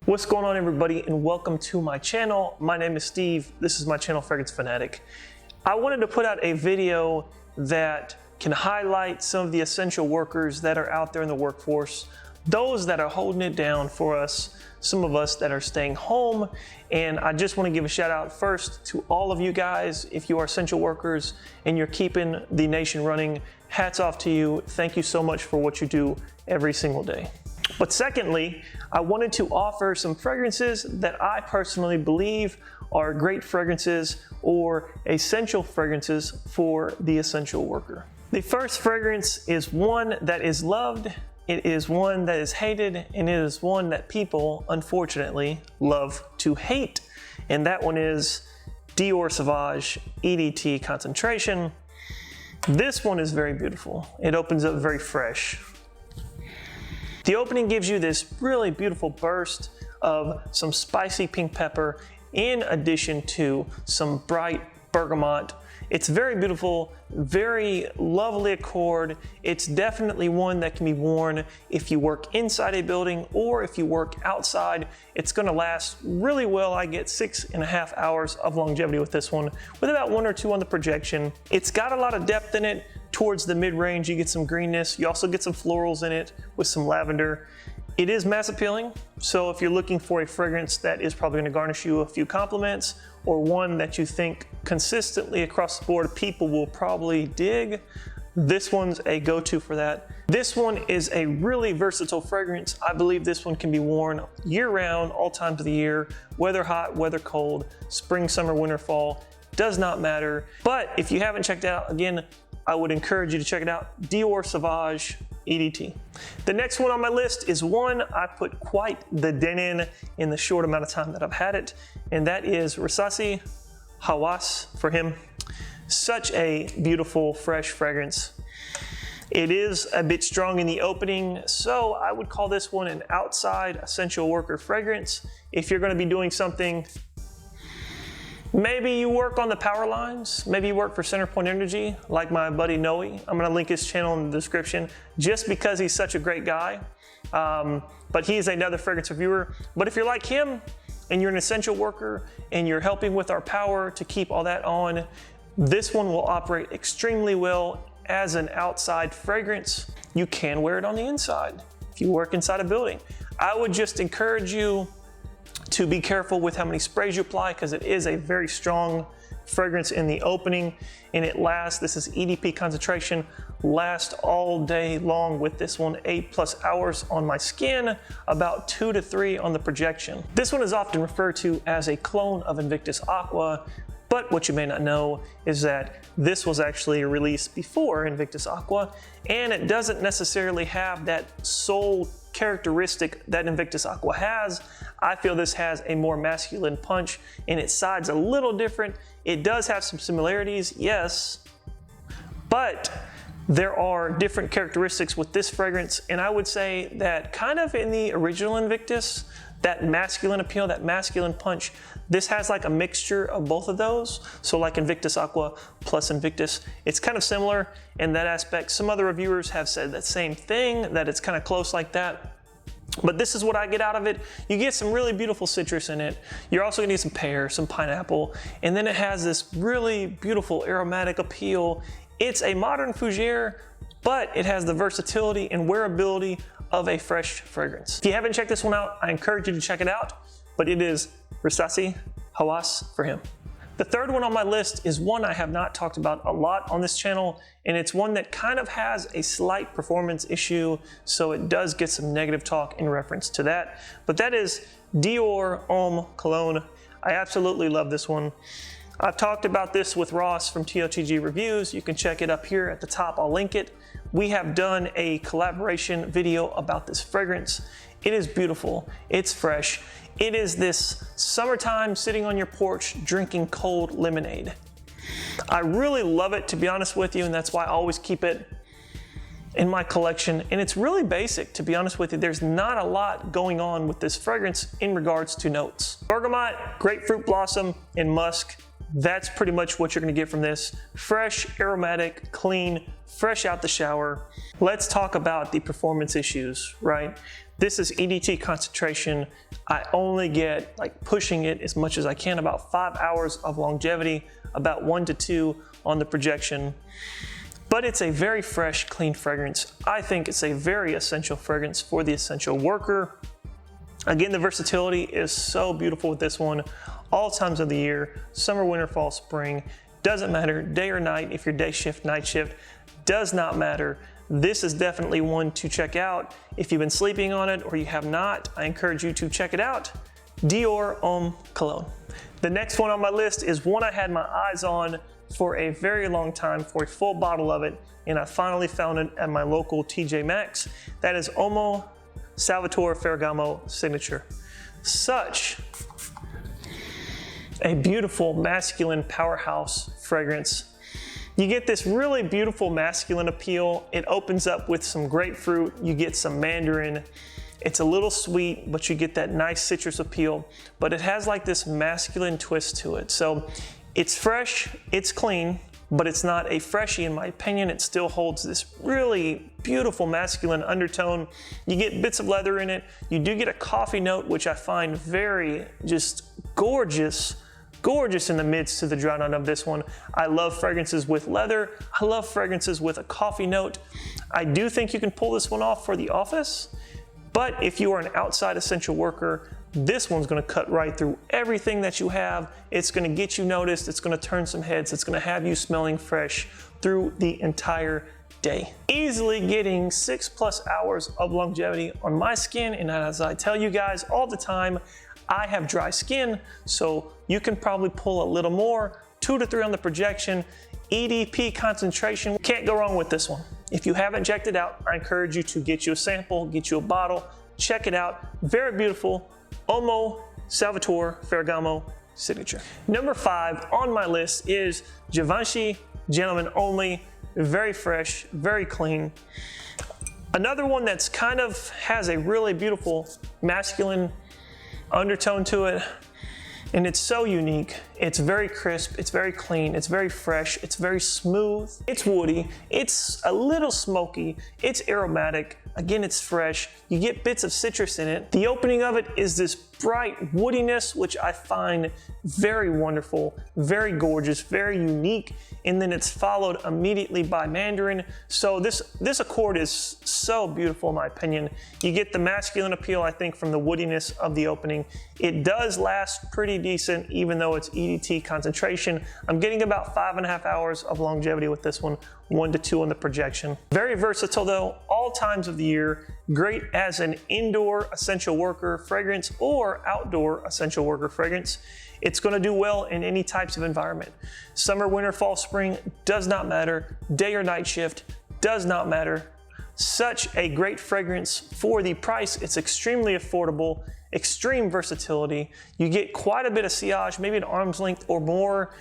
What's going on, everybody, and welcome to my channel. My name is Steve. This is my channel, Fragrance Fanatic. I wanted to put out a video that can highlight some of the essential workers that are out there in the workforce, those that are holding it down for us, some of us that are staying home. And I just want to give a shout out first to all of you guys. If you are essential workers and you're keeping the nation running, hats off to you. Thank you so much for what you do every single day. But secondly, I wanted to offer some fragrances that I personally believe are great fragrances or essential fragrances for the essential worker. The first fragrance is one that is loved, it is one that is hated, and it is one that people, unfortunately, love to hate. And that one is Dior Sauvage EDT Concentration. This one is very beautiful. It opens up very fresh. The opening gives you this really beautiful burst of some spicy pink pepper in addition to some bright bergamot. It's very beautiful, very lovely accord. It's definitely one that can be worn if you work inside a building or if you work outside. It's gonna last really well. I get 6.5 hours of longevity with this one, with about 1 or 2 on the projection. It's got a lot of depth in it. Towards the mid-range, you get some greenness. You also get some florals in it with some lavender. It is mass appealing, so if you're looking for a fragrance that is probably going to garnish you a few compliments, or one that you think consistently across the board people will probably dig, this one's a go-to for that. This one is a really versatile fragrance. I believe this one can be worn year-round, all times of the year, whether hot, whether cold, spring, summer, winter, fall, does not matter. But if you haven't checked it out, again, I would encourage you to check it out, Dior Sauvage EDT. The next one on my list is one I put quite the dent in the short amount of time that I've had it, and that is Versace Hawas for him. Such a beautiful, fresh fragrance. It is a bit strong in the opening, so I would call this one an outside essential worker fragrance. If you're gonna be doing something, maybe you work on the power lines, maybe you work for Centerpoint Energy, like my buddy Noe. I'm gonna link his channel in the description just because he's such a great guy. But he's another fragrance reviewer. But if you're like him and you're an essential worker and you're helping with our power to keep all that on, this one will operate extremely well as an outside fragrance. You can wear it on the inside if you work inside a building. I would just encourage you to be careful with how many sprays you apply, because it is a very strong fragrance in the opening, and it lasts, this is EDP concentration, lasts all day long with this one, 8+ hours on my skin, about 2 to 3 on the projection. This one is often referred to as a clone of Invictus Aqua, but what you may not know is that this was actually released before Invictus Aqua, and it doesn't necessarily have that soul characteristic that Invictus Aqua has. I feel this has a more masculine punch, and its side's a little different. It does have some similarities, yes, but there are different characteristics with this fragrance, and I would say that kind of in the original Invictus, that masculine appeal, that masculine punch, this has like a mixture of both of those. So like Invictus Aqua plus Invictus, it's kind of similar in that aspect. Some other reviewers have said that same thing, that it's kind of close like that. But this is what I get out of it. You get some really beautiful citrus in it. You're also gonna get some pear, some pineapple, and then it has this really beautiful aromatic appeal. It's a modern fougere, but it has the versatility and wearability of a fresh fragrance. If you haven't checked this one out, I encourage you to check it out, but it is Versace Hawas for him. The third one on my list is one I have not talked about a lot on this channel, and it's one that kind of has a slight performance issue, so it does get some negative talk in reference to that, but that is Dior Homme Cologne. I absolutely love this one. I've talked about this with Ross from TOTG Reviews. You can check it up here at the top, I'll link it. We have done a collaboration video about this fragrance. It is beautiful, it's fresh. It is this summertime sitting on your porch drinking cold lemonade. I really love it, to be honest with you, and that's why I always keep it in my collection. And it's really basic, to be honest with you. There's not a lot going on with this fragrance in regards to notes. Bergamot, grapefruit blossom, and musk. That's pretty much what you're gonna get from this. Fresh, aromatic, clean, fresh out the shower. Let's talk about the performance issues, right? This is EDT concentration. I only get, like, pushing it as much as I can, about 5 hours of longevity, about 1 to 2 on the projection. But it's a very fresh, clean fragrance. I think it's a very essential fragrance for the essential worker. Again, the versatility is so beautiful with this one. All times of the year, summer, winter, fall, spring, doesn't matter, day or night, if you're day shift, night shift, does not matter. This is definitely one to check out. If you've been sleeping on it or you have not, I encourage you to check it out. Dior Homme Cologne. The next one on my list is one I had my eyes on for a very long time, for a full bottle of it, and I finally found it at my local TJ Maxx. That is Homme Salvatore Ferragamo Signature. Such a beautiful masculine powerhouse fragrance. You get this really beautiful masculine appeal. It opens up with some grapefruit, you get some mandarin. It's a little sweet, but you get that nice citrus appeal, but it has like this masculine twist to it. So it's fresh, it's clean, but it's not a freshie in my opinion. It still holds this really beautiful masculine undertone. You get bits of leather in it. You do get a coffee note, which I find very just gorgeous in the midst to the dry note of this one. I love fragrances with leather. I love fragrances with a coffee note. I do think you can pull this one off for the office, but if you are an outside essential worker, this one's gonna cut right through everything that you have. It's gonna get you noticed, it's gonna turn some heads, it's gonna have you smelling fresh through the entire day. Easily getting 6+ hours of longevity on my skin, and as I tell you guys all the time, I have dry skin, so you can probably pull a little more, 2 to 3 on the projection. EDP concentration, can't go wrong with this one. If you haven't checked it out, I encourage you to get you a sample, get you a bottle, check it out. Very beautiful. Homme Salvatore Ferragamo Signature. Number 5 on my list is Givenchy Gentlemen Only. Very fresh, very clean. Another one that's kind of has a really beautiful masculine undertone to it, and it's so unique. It's very crisp, it's very clean, it's very fresh, it's very smooth, it's woody, it's a little smoky, it's aromatic. Again, it's fresh. You get bits of citrus in it. The opening of it is this bright woodiness, which I find very wonderful, very gorgeous, very unique. And then it's followed immediately by mandarin. So this accord is so beautiful in my opinion. You get the masculine appeal, I think, from the woodiness of the opening. It does last pretty decent, even though it's EDT concentration. I'm getting about 5.5 hours of longevity with this one, 1 to 2 on the projection. Very versatile though, all times of the year. Great as an indoor essential worker fragrance or outdoor essential worker fragrance. It's gonna do well in any types of environment. Summer, winter, fall, spring, does not matter. Day or night shift, does not matter. Such a great fragrance for the price. It's extremely affordable, extreme versatility. You get quite a bit of sillage, maybe an arm's length or more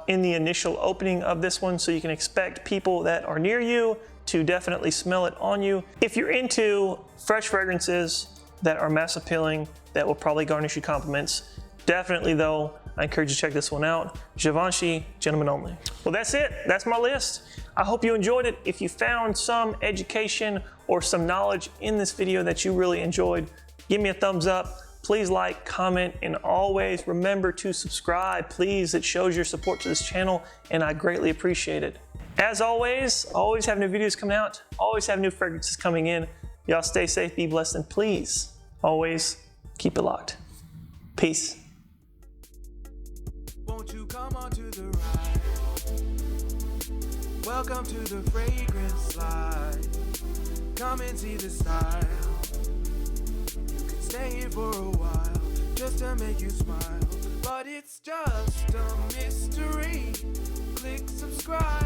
in the initial opening of this one, so you can expect people that are near you to definitely smell it on you. If you're into fresh fragrances that are mass appealing, that will probably garnish you compliments, definitely though, I encourage you to check this one out. Givenchy Gentlemen Only. Well, that's it. That's my list. I hope you enjoyed it. If you found some education or some knowledge in this video that you really enjoyed, give me a thumbs up. Please like, comment, and always remember to subscribe. Please, it shows your support to this channel, and I greatly appreciate it. As always have new videos coming out, always have new fragrances coming in. Y'all stay safe, be blessed, and please, always keep it locked. Peace. Won't you come on to the ride? Welcome to the fragrance slide. Come and see the style. You can stay here for a while, just to make you smile. But it's just a mystery. Click subscribe.